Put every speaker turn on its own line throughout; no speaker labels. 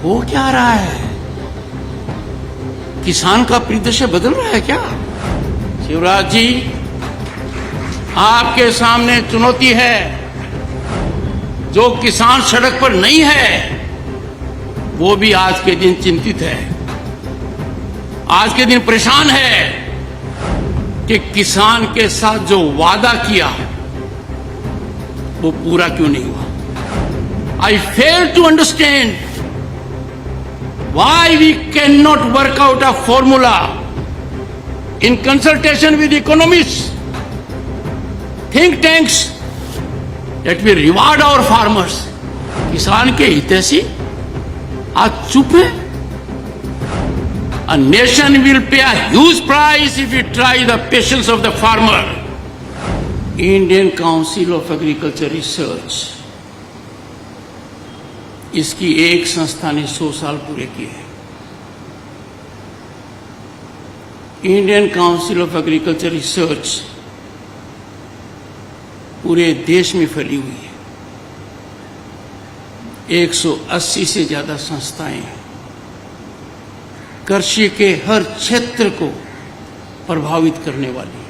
हो क्या रहा है? किसान का परिदृश्य बदल रहा है क्या? शिवराज जी, आपके सामने चुनौती है। जो किसान सड़क पर नहीं है वो भी आज के दिन चिंतित है, आज के दिन परेशान है कि किसान के साथ जो वादा किया वो पूरा क्यों नहीं हुआ। I fail to understand why we cannot work out a formula in consultation with economists, think tanks, that we reward our farmers. किसान के हितैषी आज चुप है। A nation will pay a huge price if we try the patience of the farmer. Indian Council of Agriculture Research, इसकी एक संस्था ने 100 साल पूरे किए हैं। Indian council of agriculture research पूरे देश में फैली हुई है। 180 से ज्यादा संस्थाएं हैं। कृषि के हर क्षेत्र को प्रभावित करने वाली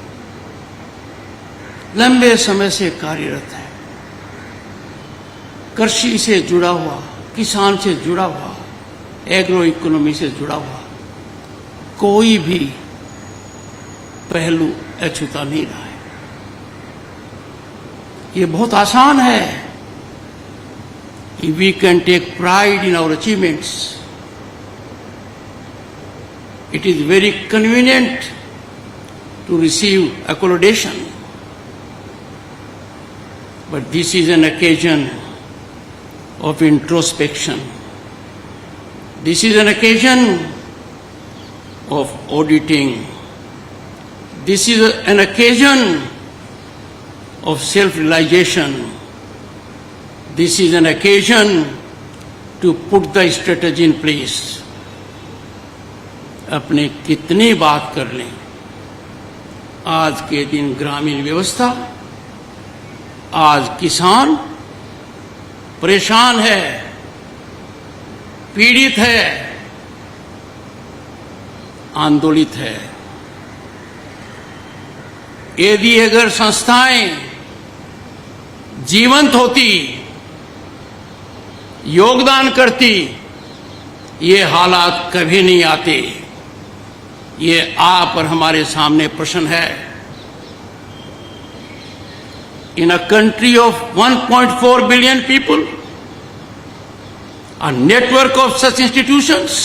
लंबे समय से कार्यरत है। कृषि से जुड़ा हुआ, किसान से जुड़ा हुआ, एग्रो इकोनॉमी से जुड़ा हुआ कोई भी पहलू अछूता नहीं रहा है। ये बहुत आसान है। We can take pride in our achievements. It is very convenient to receive accommodation, but this is an occasion of introspection. This is an occasion of auditing. This is an occasion of self-realization. This is an occasion to put the strategy in place. अपने कितनी बात कर लें, आज के दिन ग्रामीण व्यवस्था, आज किसान परेशान है, पीड़ित है, आंदोलित है। यदि अगर संस्थाएं जीवंत होती, योगदान करती, ये हालात कभी नहीं आते। ये आप और हमारे सामने प्रश्न है। In a country of 1.4 billion people, a network of such institutions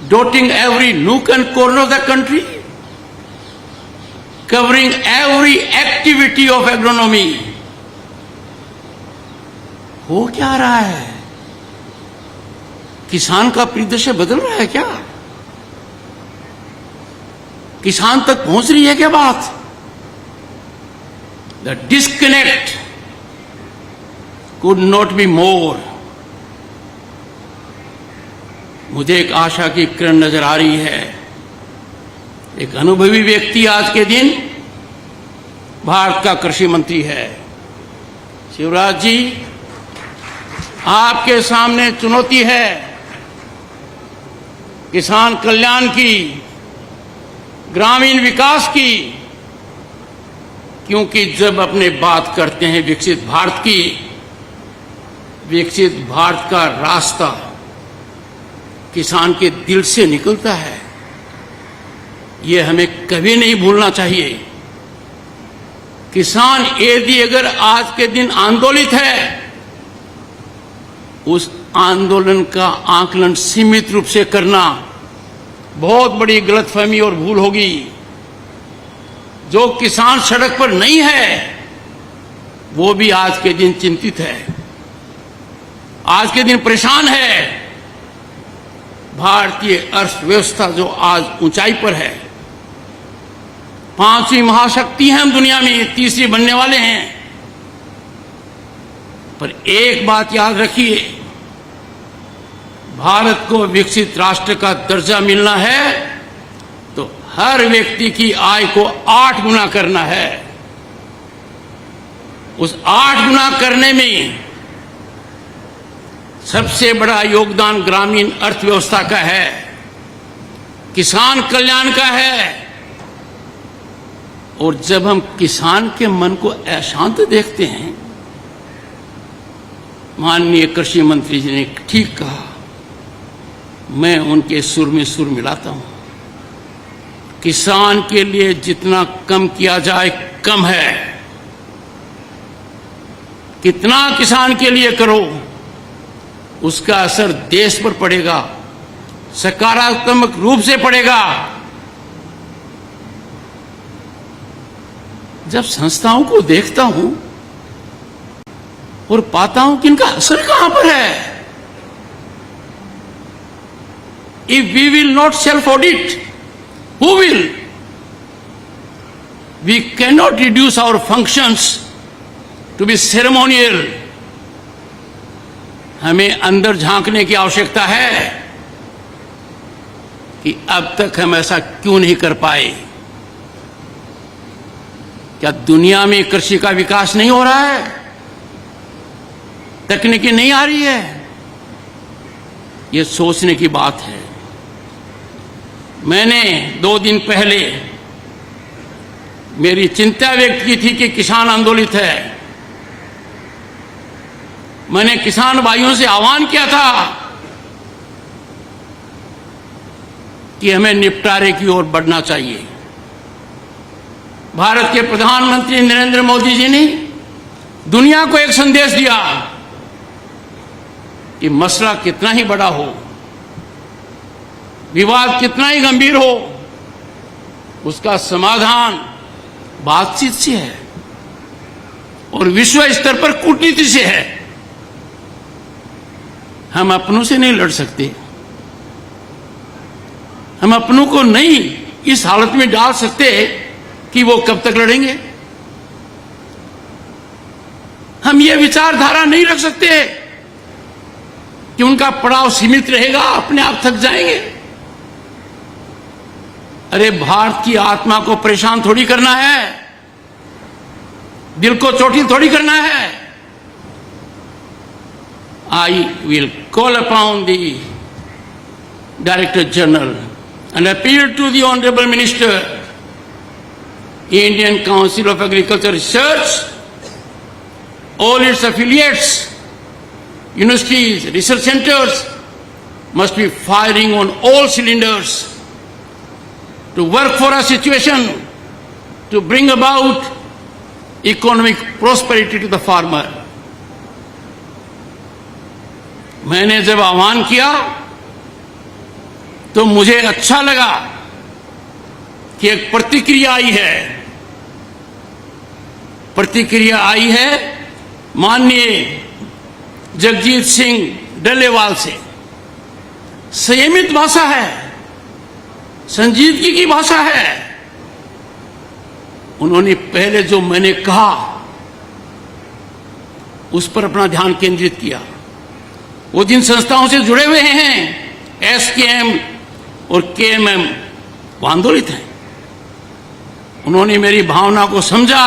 dotting every nook and corner of the country, covering every activity of agronomy. हो क्या रहा है? किसान का परिदृश्य बदल रहा है क्या? किसान तक पहुंच रही है क्या बात? The disconnect could not be more. मुझे एक आशा की किरण नजर आ रही है। एक अनुभवी व्यक्ति आज के दिन भारत का कृषि मंत्री है। शिवराज जी, आपके सामने चुनौती है किसान कल्याण की, ग्रामीण विकास की, क्योंकि जब अपने बात करते हैं विकसित भारत की, विकसित भारत का रास्ता किसान के दिल से निकलता है। ये हमें कभी नहीं भूलना चाहिए। किसान यदि अगर आज के दिन आंदोलित है, उस आंदोलन का आकलन सीमित रूप से करना बहुत बड़ी गलतफहमी और भूल होगी। जो किसान सड़क पर नहीं है वो भी आज के दिन चिंतित है, आज के दिन परेशान है। भारतीय अर्थव्यवस्था जो आज ऊंचाई पर है, 5वीं महाशक्ति हैं हम दुनिया में, 3री बनने वाले हैं। पर एक बात याद रखिए, भारत को विकसित राष्ट्र का दर्जा मिलना है तो हर व्यक्ति की आय को 8 गुना करना है। उस 8 गुना करने में सबसे बड़ा योगदान ग्रामीण अर्थव्यवस्था का है, किसान कल्याण का है। और जब हम किसान के मन को अशांत देखते हैं, माननीय कृषि मंत्री जी ने ठीक कहा, मैं उनके सुर में सुर मिलाता हूं। किसान के लिए जितना कम किया जाए कम है। कितना किसान के लिए करो, उसका असर देश पर पड़ेगा, सकारात्मक रूप से पड़ेगा। जब संस्थाओं को देखता हूं और पाता हूं कि इनका असर कहां पर है। If we will not self-audit, who will? We cannot reduce our functions to be ceremonial. हमें अंदर झांकने की आवश्यकता है कि अब तक हम ऐसा क्यों नहीं कर पाए। क्या दुनिया में कृषि का विकास नहीं हो रहा है? तकनीकी नहीं आ रही है? ये सोचने की बात है। मैंने 2 दिन पहले मेरी चिंता व्यक्त की थी कि किसान आंदोलित है। मैंने किसान भाइयों से आह्वान किया था कि हमें निपटारे की ओर बढ़ना चाहिए। भारत के प्रधानमंत्री नरेंद्र मोदी जी ने दुनिया को एक संदेश दिया कि मसला कितना ही बड़ा हो, विवाद कितना ही गंभीर हो, उसका समाधान बातचीत से है और विश्व स्तर पर कूटनीति से है। हम अपनों से नहीं लड़ सकते। हम अपनों को नहीं इस हालत में डाल सकते कि वो कब तक लड़ेंगे। हम ये विचारधारा नहीं रख सकते कि उनका पड़ाव सीमित रहेगा, अपने आप थक जाएंगे। अरे भारत की आत्मा को परेशान थोड़ी करना है, दिल को चोटिल थोड़ी करना है। I will call upon the Director General and appeal to the Honorable Minister, Indian Council of Agriculture Research, all its affiliates, universities, research centers must be firing on all cylinders to work for a situation to bring about economic prosperity to the farmer. मैंने जब आह्वान किया तो मुझे अच्छा लगा कि एक प्रतिक्रिया आई है। प्रतिक्रिया आई है माननीय जगजीत सिंह डल्लेवाल से। संयमित भाषा है, संजीदगी की भाषा है। उन्होंने पहले जो मैंने कहा उस पर अपना ध्यान केंद्रित किया। वो जिन संस्थाओं से जुड़े हुए हैं, एसकेएम और केएमएम, वो आंदोलित हैं। उन्होंने मेरी भावना को समझा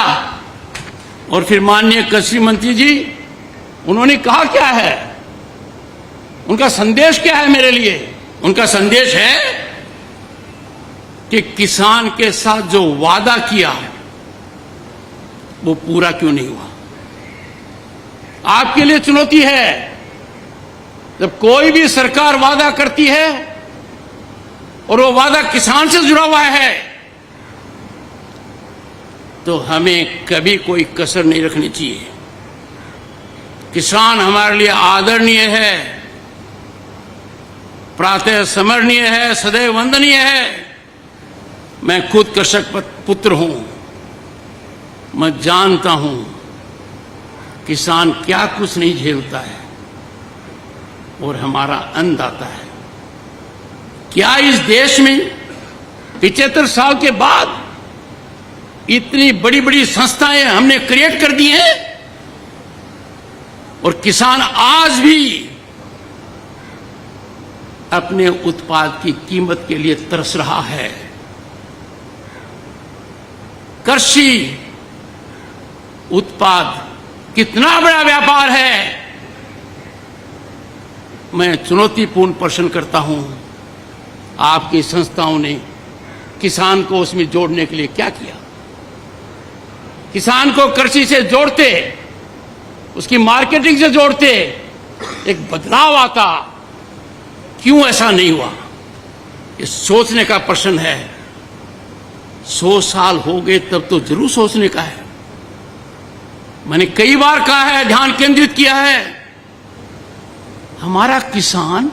और फिर माननीय कृषि मंत्री जी, उन्होंने कहा क्या है, उनका संदेश क्या है मेरे लिए। उनका संदेश है कि किसान के साथ जो वादा किया वो पूरा क्यों नहीं हुआ। आपके लिए चुनौती है, जब कोई भी सरकार वादा करती है और वो वादा किसान से जुड़ा हुआ है तो हमें कभी कोई कसर नहीं रखनी चाहिए। किसान हमारे लिए आदरणीय है, प्रातः स्मरणीय है, सदैव वंदनीय है। मैं खुद कृषक पुत्र हूं, मैं जानता हूं किसान क्या कुछ नहीं झेलता है और हमारा अन्नदाता है। क्या इस देश में 75 साल के बाद इतनी बड़ी बड़ी संस्थाएं हमने क्रिएट कर दी हैं और किसान आज भी अपने उत्पाद की कीमत के लिए तरस रहा है। कृषि उत्पाद कितना बड़ा व्यापार है, मैं चुनौतीपूर्ण प्रश्न करता हूं, आपकी संस्थाओं ने किसान को उसमें जोड़ने के लिए क्या किया? किसान को कृषि से जोड़ते, उसकी मार्केटिंग से जोड़ते, एक बदलाव आता, क्यों ऐसा नहीं हुआ? ये सोचने का प्रश्न है। 100 साल हो गए तब तो जरूर सोचने का है। मैंने कई बार कहा है, ध्यान केंद्रित किया है, हमारा किसान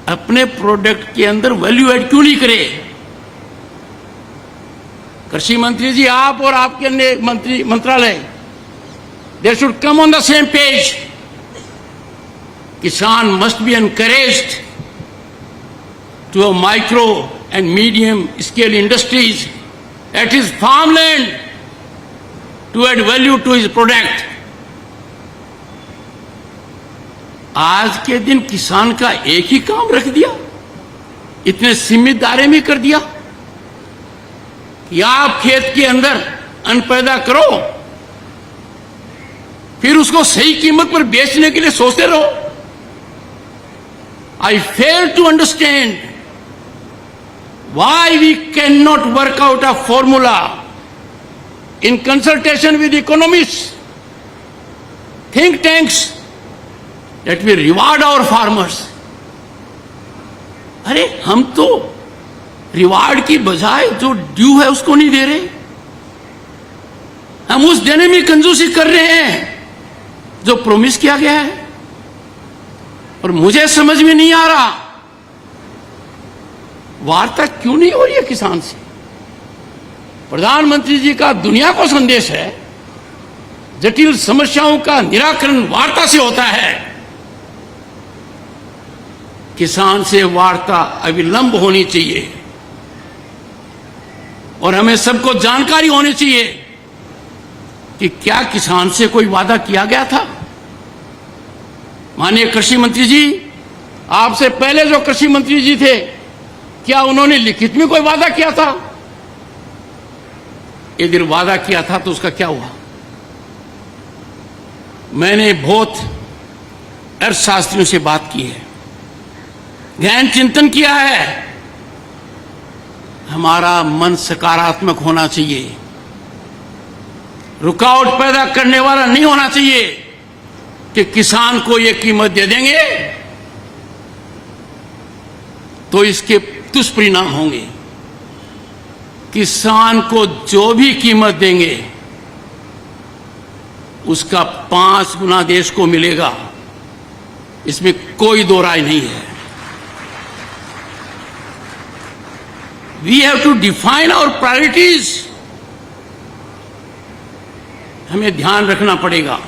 अपने प्रोडक्ट के अंदर वैल्यू ऐड क्यों नहीं करे? कृषि मंत्री जी, आप और आपके अन्य मंत्रालय, they should come on the same page. किसान must be encouraged to a micro and medium scale industries at his farmland to add value to his product. आज के दिन किसान का एक ही काम रख दिया, इतने सीमित दायरे में कर दिया कि आप खेत के अंदर अन्न पैदा करो, फिर उसको सही कीमत पर बेचने के लिए सोचते रहो। I fail to understand why we cannot work out a formula in consultation with economists, think tanks, that we reward our farmers. अरे हम तो रिवार्ड की बजाय जो ड्यू है उसको नहीं दे रहे, हम उस देने में कंजूसी कर रहे हैं जो प्रॉमिस किया गया है। और मुझे समझ में नहीं आ रहा वार्ता क्यों नहीं हो रही है किसान से। प्रधानमंत्री जी का दुनिया को संदेश है, जटिल समस्याओं का निराकरण वार्ता से होता है। किसान से वार्ता अविलंब होनी चाहिए और हमें सबको जानकारी होनी चाहिए कि क्या किसान से कोई वादा किया गया था। माननीय कृषि मंत्री जी, आपसे पहले जो कृषि मंत्री जी थे, क्या उन्होंने लिखित में कोई वादा किया था? यदि वादा किया था तो उसका क्या हुआ? मैंने बहुत अर्थशास्त्रियों से बात की है, गहन चिंतन किया है। हमारा मन सकारात्मक होना चाहिए, रुकावट पैदा करने वाला नहीं होना चाहिए कि किसान को ये कीमत दे देंगे तो इसके दुष्परिणाम होंगे। किसान को जो भी कीमत देंगे उसका 5 गुना देश को मिलेगा, इसमें कोई दो राय नहीं है। We have to define our priorities, हमें ध्यान रखना पड़ेगा।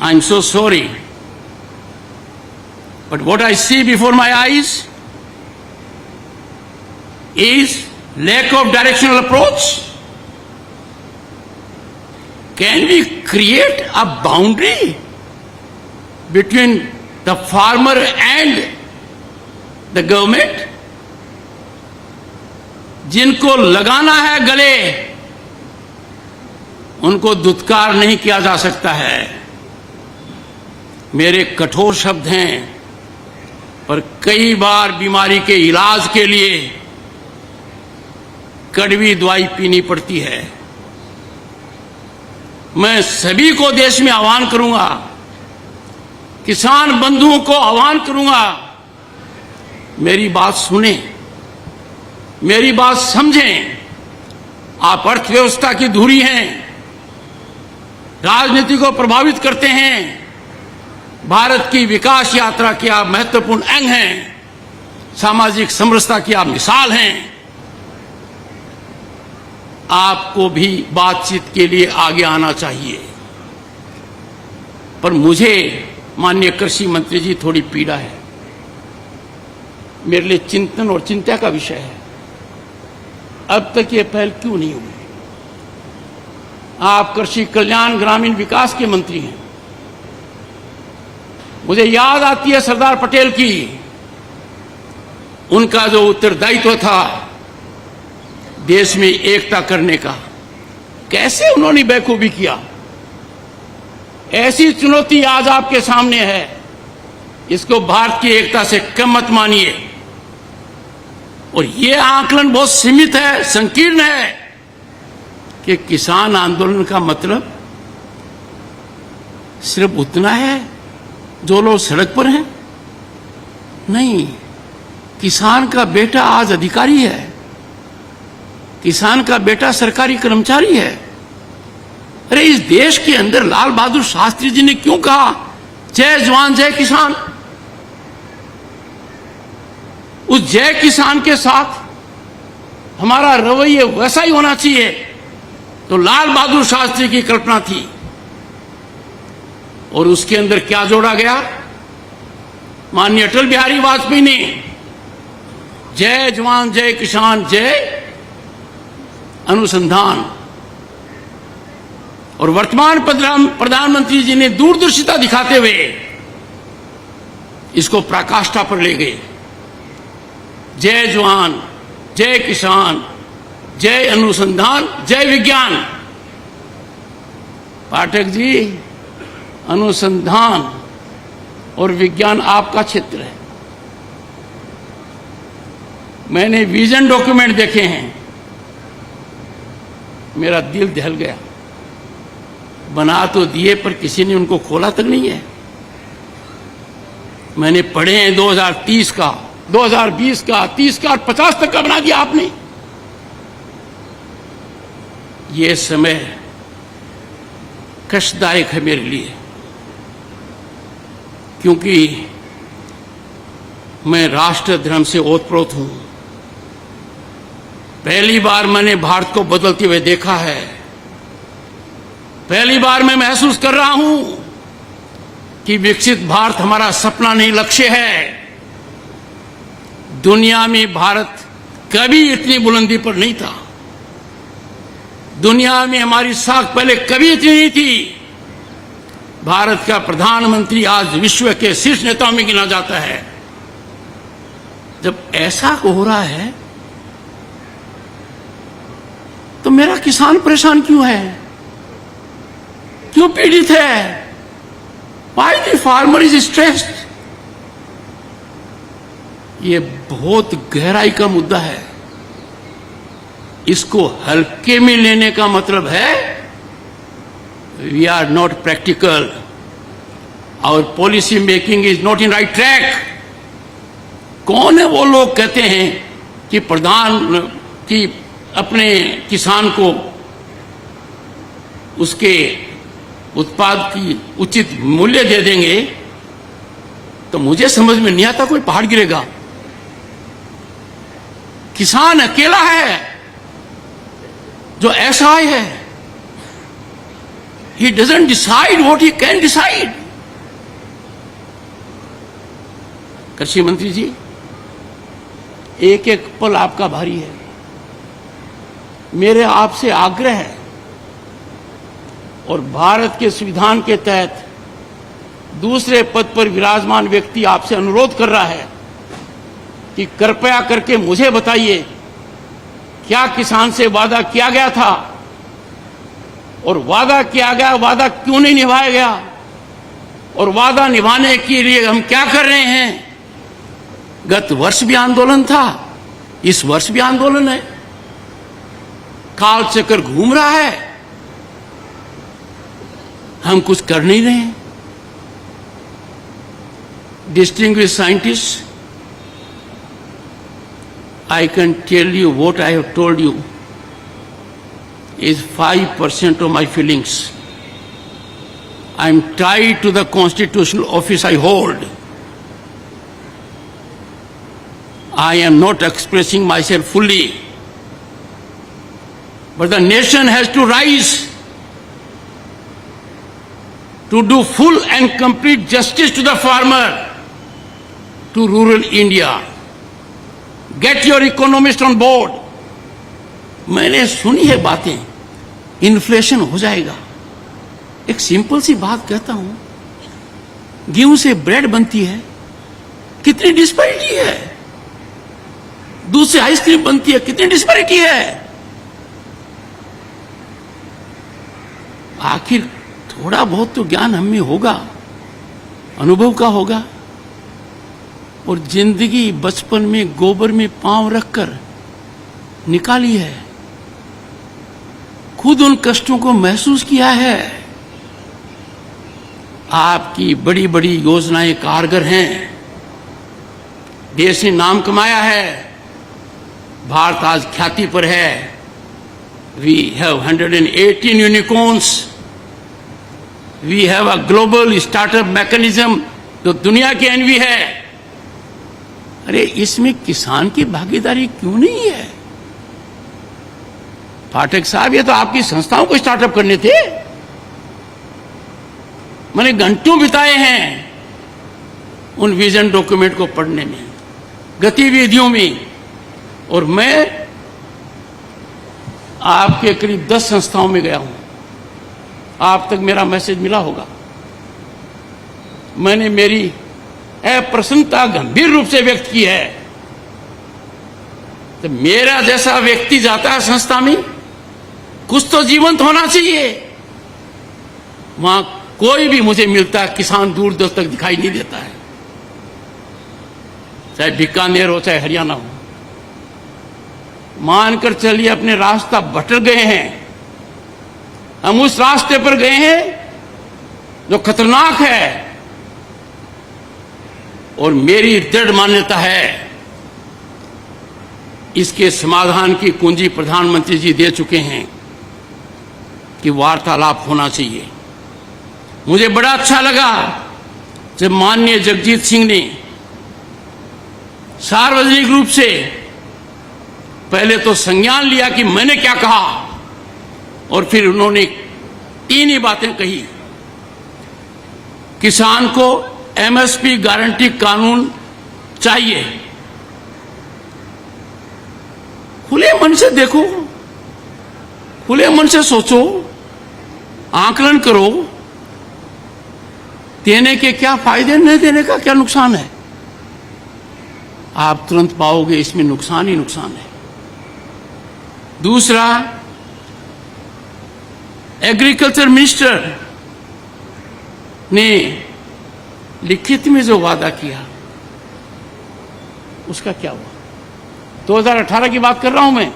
I am so sorry, but what I see before my eyes is lack of directional approach. Can we create a boundary between the farmer and the government? जिनको लगाना है गले, उनको दुत्कार नहीं किया जा सकता है। मेरे कठोर शब्द हैं, पर कई बार बीमारी के इलाज के लिए कड़वी दवाई पीनी पड़ती है। मैं सभी को देश में आह्वान करूंगा, किसान बंधुओं को आह्वान करूंगा, मेरी बात सुने, मेरी बात समझें। आप अर्थव्यवस्था की धुरी हैं, राजनीति को प्रभावित करते हैं, भारत की विकास यात्रा के आप महत्वपूर्ण अंग हैं, सामाजिक समरसता की आप मिसाल हैं। आपको भी बातचीत के लिए आगे आना चाहिए। पर मुझे माननीय कृषि मंत्री जी थोड़ी पीड़ा है, मेरे लिए चिंतन और चिंता का विषय है। अब तक ये पहल क्यों नहीं हुई? आप कृषि कल्याण ग्रामीण विकास के मंत्री हैं। मुझे याद आती है सरदार पटेल की, उनका जो उत्तरदायित्व था देश में एकता करने का, कैसे उन्होंने बेखूबी किया। ऐसी चुनौती आज आपके सामने है। इसको भारत की एकता से कम मत मानिए। और ये आकलन बहुत सीमित है, संकीर्ण है कि किसान आंदोलन का मतलब सिर्फ उतना है जो लोग सड़क पर हैं। नहीं, किसान का बेटा आज अधिकारी है, किसान का बेटा सरकारी कर्मचारी है। अरे इस देश के अंदर लाल बहादुर शास्त्री जी ने क्यों कहा जय जवान जय किसान? उस जय किसान के साथ हमारा रवैया वैसा ही होना चाहिए तो लाल बहादुर शास्त्री की कल्पना थी। और उसके अंदर क्या जोड़ा गया? माननीय अटल बिहारी वाजपेयी ने जय जवान जय किसान जय अनुसंधान, और वर्तमान प्रधानमंत्री जी ने दूरदर्शिता दिखाते हुए इसको पराकाष्ठा पर ले गए। जय जवान जय किसान जय अनुसंधान जय विज्ञान। पाठक जी, अनुसंधान और विज्ञान आपका क्षेत्र है। मैंने विजन डॉक्यूमेंट देखे हैं, मेरा दिल दहल गया। बना तो दिए पर किसी ने उनको खोला तक नहीं है। मैंने पढ़े हैं 2030 का, 2020 का, 30 का और 50 तक का बना दिया आपने। ये समय कष्टदायक है मेरे लिए, क्योंकि मैं राष्ट्र धर्म से ओतप्रोत हूं। पहली बार मैंने भारत को बदलते हुए देखा है। पहली बार मैं महसूस कर रहा हूं कि विकसित भारत हमारा सपना नहीं, लक्ष्य है। दुनिया में भारत कभी इतनी बुलंदी पर नहीं था। दुनिया में हमारी साख पहले कभी इतनी नहीं थी। भारत का प्रधानमंत्री आज विश्व के शीर्ष नेताओं में गिना जाता है। जब ऐसा हो रहा है तो मेरा किसान परेशान क्यों है, क्यों पीड़ित है? Why the farmer is stressed? ये बहुत गहराई का मुद्दा है। इसको हल्के में लेने का मतलब है we are not practical, our policy making is not in right track. कौन है वो लोग कहते हैं कि कि अपने किसान को उसके उत्पाद की उचित मूल्य दे देंगे? तो मुझे समझ में नहीं आता कोई पहाड़ गिरेगा। किसान अकेला है जो ऐसा है, he doesn't decide what he can decide। कृषि मंत्री जी, एक एक पल आपका भारी है। मेरे आपसे आग्रह है और भारत के संविधान के तहत दूसरे पद पर विराजमान व्यक्ति आपसे अनुरोध कर रहा है कि कृपया करके मुझे बताइए क्या किसान से वादा किया गया था, और वादा किया गया वादा क्यों नहीं निभाया गया, और वादा निभाने के लिए हम क्या कर रहे हैं? गत वर्ष भी आंदोलन था, इस वर्ष भी आंदोलन है। काल चक्र घूम रहा है, हम कुछ कर नहीं रहे हैं। Distinguished scientists, I can tell you what I have told you is 5% of my feelings. I am tied to the constitutional office I hold. I am not expressing myself fully. But the nation has to rise to do full and complete justice to the farmer, to rural India. Get your economists on board. मैंने सुनी है बातें, inflation हो जाएगा। एक simple सी बात कहता हूं, गेहूं से ब्रेड बनती है, कितनी डिस्पैरिटी है। दूध से आइसक्रीम बनती है, कितनी डिस्पैरिटी है। आखिर थोड़ा बहुत तो ज्ञान हम में होगा, अनुभव का होगा। और जिंदगी बचपन में गोबर में पांव रखकर निकाली है, खुद उन कष्टों को महसूस किया है। आपकी बड़ी बड़ी योजनाएं कारगर हैं, देश ने नाम कमाया है, भारत आज ख्याति पर है। We have 118 unicorns, we have a global startup mechanism जो दुनिया की एनवी है। अरे इसमें किसान की भागीदारी क्यों नहीं है? पाठक साहब, ये तो आपकी संस्थाओं को स्टार्टअप करने थे। मैंने घंटों बिताए हैं उन विजन डॉक्यूमेंट को पढ़ने में, गतिविधियों में, और मैं आपके करीब 10 संस्थाओं में गया हूं। आप तक मेरा मैसेज मिला होगा। मैंने मेरी अप्रसन्नता गंभीर रूप से व्यक्त की है। तो मेरा जैसा व्यक्ति जाता है संस्था में, कुछ तो जीवंत होना चाहिए। वहां कोई भी मुझे मिलता है, किसान दूर दूर तक दिखाई नहीं देता है, चाहे बीकानेर हो चाहे हरियाणा हो। मानकर चलिए अपने रास्ता भटक गए हैं, हम उस रास्ते पर गए हैं जो खतरनाक है। और मेरी दृढ़ मान्यता है इसके समाधान की कुंजी प्रधानमंत्री जी दे चुके हैं कि वार्तालाप होना चाहिए। मुझे बड़ा अच्छा लगा जब माननीय जगजीत सिंह ने सार्वजनिक रूप से पहले तो संज्ञान लिया कि मैंने क्या कहा, और फिर उन्होंने 3 ही बातें कही। किसान को एमएसपी गारंटी कानून चाहिए। खुले मन से देखो, खुले मन से सोचो, आकलन करो, देने के क्या फायदे, नहीं देने का क्या नुकसान है। आप तुरंत पाओगे इसमें नुकसान ही नुकसान है। दूसरा, एग्रीकल्चर मिनिस्टर ने लिखित में जो वादा किया उसका क्या हुआ? 2018 की बात कर रहा हूं मैं।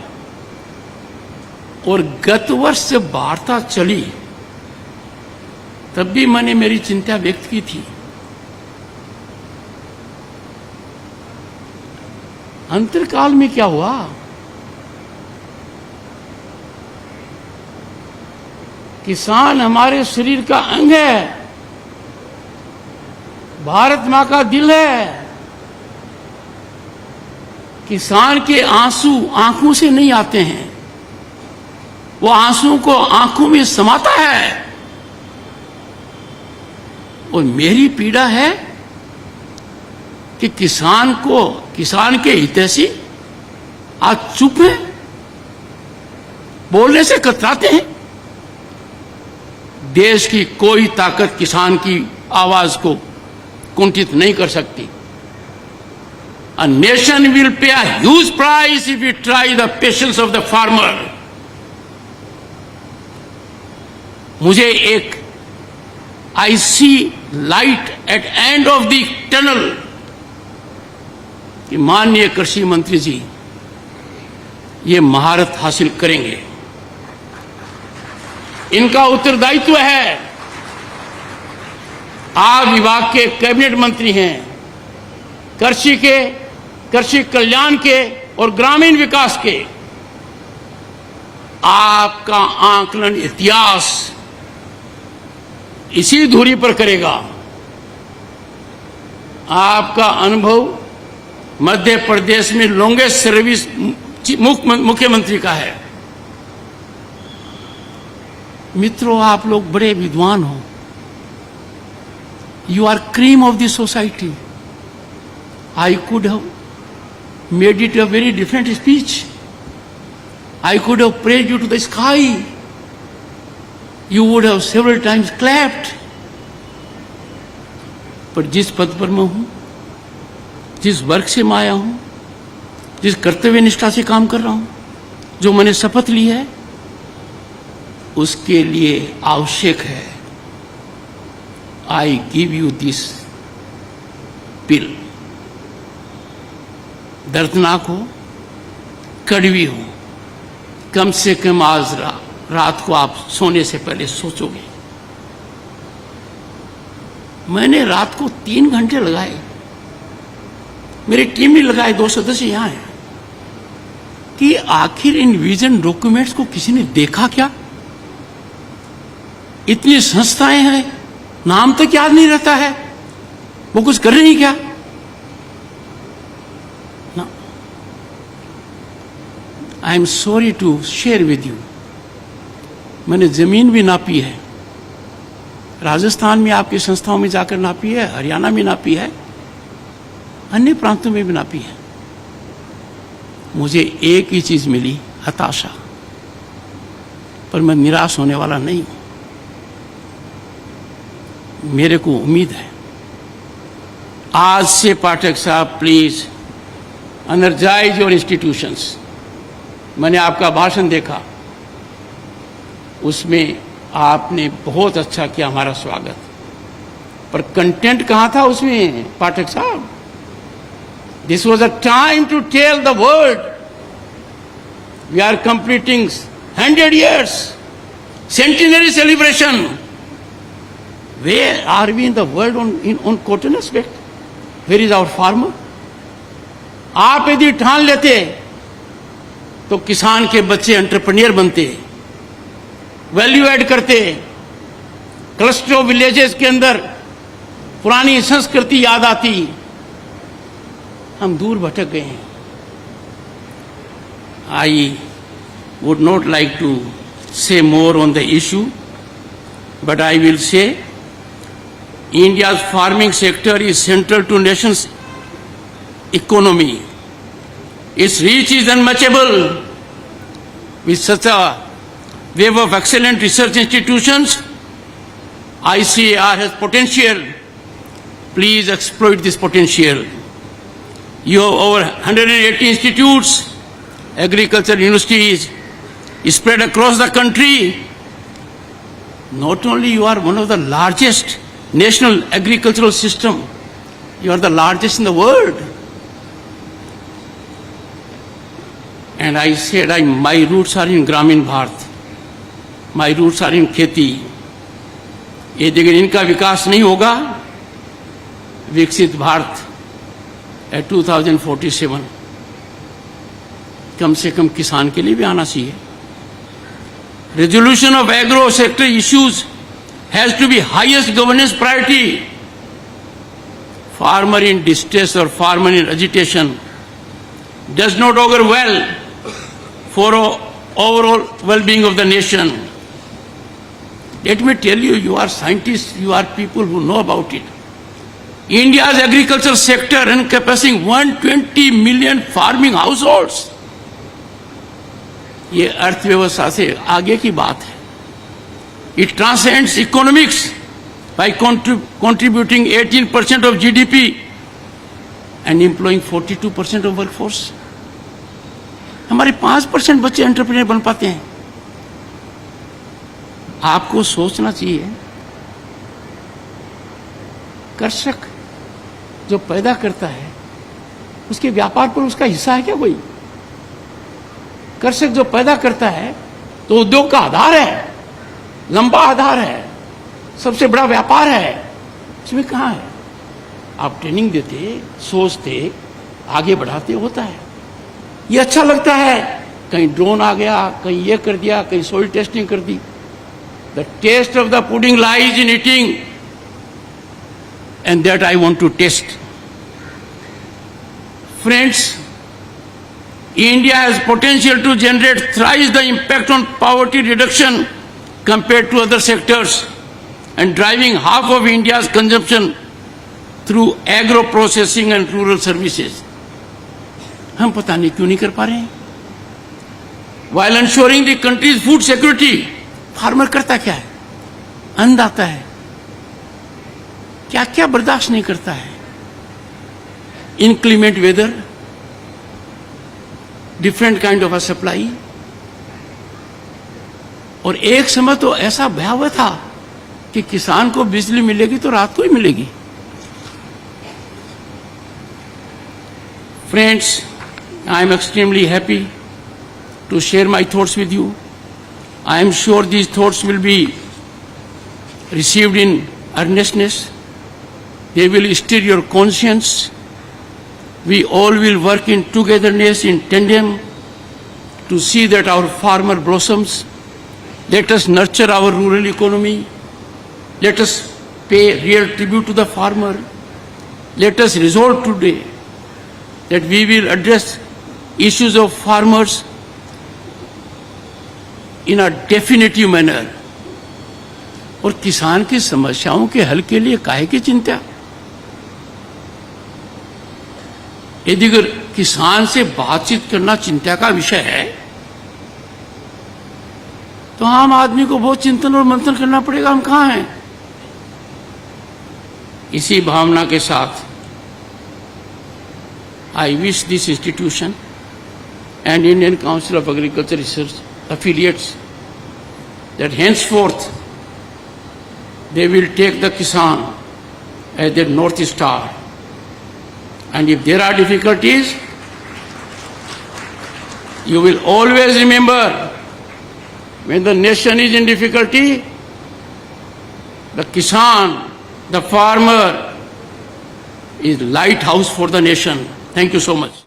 और गत वर्ष जब वार्ता चली तब भी मैंने मेरी चिंता व्यक्त की थी। अंतरकाल में क्या हुआ? किसान हमारे शरीर का अंग है, भारत मां का दिल है। किसान के आंसू आंखों से नहीं आते हैं, वो आंसू को आंखों में समाता है। और मेरी पीड़ा है कि किसान के हितैषी आज चुप हैं, बोलने से कतराते हैं। देश की कोई ताकत किसान की आवाज को कुंठित नहीं कर सकती। A nation will pay a huge price if we try the patience of the farmer. मुझे एक I see light at end of the tunnel कि माननीय कृषि मंत्री जी ये महारत हासिल करेंगे। इनका उत्तरदायित्व है। आप विभाग के कैबिनेट मंत्री हैं, कृषि कल्याण के और ग्रामीण विकास के। आपका आकलन इतिहास इसी धुरी पर करेगा। आपका अनुभव मध्य प्रदेश में लॉन्गेस्ट सर्विस मुख्यमंत्री का है। मित्रों, आप लोग बड़े विद्वान हो। You are cream of the society. I could have made it a very different speech. I could have praised you to the sky. You would have several times clapped. पर जिस पद पर मैं हूं, जिस वर्ग से मैं आया हूं, जिस कर्तव्य निष्ठा से काम कर रहा हूं, जो मैंने शपथ ली है, उसके लिए आवश्यक है I give you this pill. दर्दनाक हो, कड़वी हो, कम से कम आज रात को आप सोने से पहले सोचोगे। मैंने रात को 3 घंटे लगाए, मेरी टीम ने लगाए, 2 सदस्य यहां हैं, कि आखिर इन विजन डॉक्यूमेंट्स को किसी ने देखा क्या? इतनी संस्थाएं हैं, नाम तक याद नहीं रहता है, वो कुछ कर रही क्या? ना, I am sorry to share with you, मैंने जमीन भी नापी है, राजस्थान में आपकी संस्थाओं में जाकर नापी है, हरियाणा में नापी है, अन्य प्रांतों में भी नापी है। मुझे एक ही चीज मिली, हताशा। पर मैं निराश होने वाला नहीं हूं। मेरे को उम्मीद है आज से पाठक साहब प्लीज एनर्जाइज योर इंस्टीट्यूशंस। मैंने आपका भाषण देखा, उसमें आपने बहुत अच्छा किया हमारा स्वागत, पर कंटेंट कहां था उसमें पाठक साहब? This was a time to tell the world we are completing 100 years, centenary celebration. Where are we in the world on cotton aspect? Where is our farmer? आप यदि ठान लेते तो किसान के बच्चे एंटरप्रेन्योर बनते, वैल्यू ऐड करते, क्लस्टर ऑफ विलेजेस के अंदर पुरानी संस्कृति याद आती। हम दूर भटक गए हैं। I would not like to say more on the issue, but I will say India's farming sector is central to nation's economy. Its reach is unmatchable. With such a wave of excellent research institutions, ICAR has potential. Please exploit this potential. You have over 180 institutes, agricultural universities spread across the country. Not only you are one of the largest national agricultural system, you are the largest in the world. And I said, my roots are in Gramin Bharat. My roots are in खेती. ये जगह इनका विकास नहीं होगा, विकसित भारत 2047 कम से कम किसान के लिए भी आना चाहिए। Resolution of agro sector issues has to be highest governance priority. Farmer in distress or farmer in agitation does not augur well for overall well-being of the nation. Let me tell you, you are scientists, you are people who know about it. India's agriculture sector encompassing 120 million farming households. ये अर्थव्यवस्था से आगे की बात है। It transcends economics by contributing 18% of GDP and employing 42% of workforce. हमारे 5% बच्चे entrepreneur बन पाते हैं। आपको सोचना चाहिए, कृषक जो पैदा करता है उसके व्यापार पर उसका हिस्सा है क्या कोई? कृषक जो पैदा करता है तो उद्योग का आधार है, लंबा आधार है, सबसे बड़ा व्यापार है, इसमें कहां है? आप ट्रेनिंग देते, सोचते, आगे बढ़ाते, होता है। ये अच्छा लगता है, कहीं ड्रोन आ गया, कहीं ये कर दिया, कहीं सोइल टेस्टिंग कर दी। The test of the pudding lies in eating, and that I want to test. Friends, India has potential to generate thrice the impact on poverty reduction compared to other sectors, and driving half of India's consumption through agro processing and rural services. हम पता नहीं क्यों नहीं कर पा रहे हैं। While ensuring the country's food security, farmer करता क्या है? अन्नदाता है, क्या क्या बर्दाश्त नहीं करता है? Inclement weather, different kind of a supply. और एक समय तो ऐसा भयावह था कि किसान को बिजली मिलेगी तो रात को ही मिलेगी। Friends, I am extremely happy to share my thoughts with you. I am sure these thoughts will be received in earnestness. They will stir your conscience. We all will work in togetherness, in tandem, to see that our farmer blossoms. Let us nurture our rural economy. Let us pay real tribute to the farmer. Let us resolve today that we will address issues of farmers in a definitive manner. और किसान की समस्याओं के हल के लिए काहे की चिंता? यदि अगर किसान से बातचीत करना चिंता का विषय है तो आम आदमी को बहुत चिंतन और मंथन करना पड़ेगा, हम कहां हैं? इसी भावना के साथ I wish this institution and Indian Council of Agriculture Research affiliates that henceforth they will take the Kisan as their North Star. And if there are difficulties, you will always remember when the nation is in difficulty, the Kisan, the farmer, is lighthouse for the nation. Thank you so much.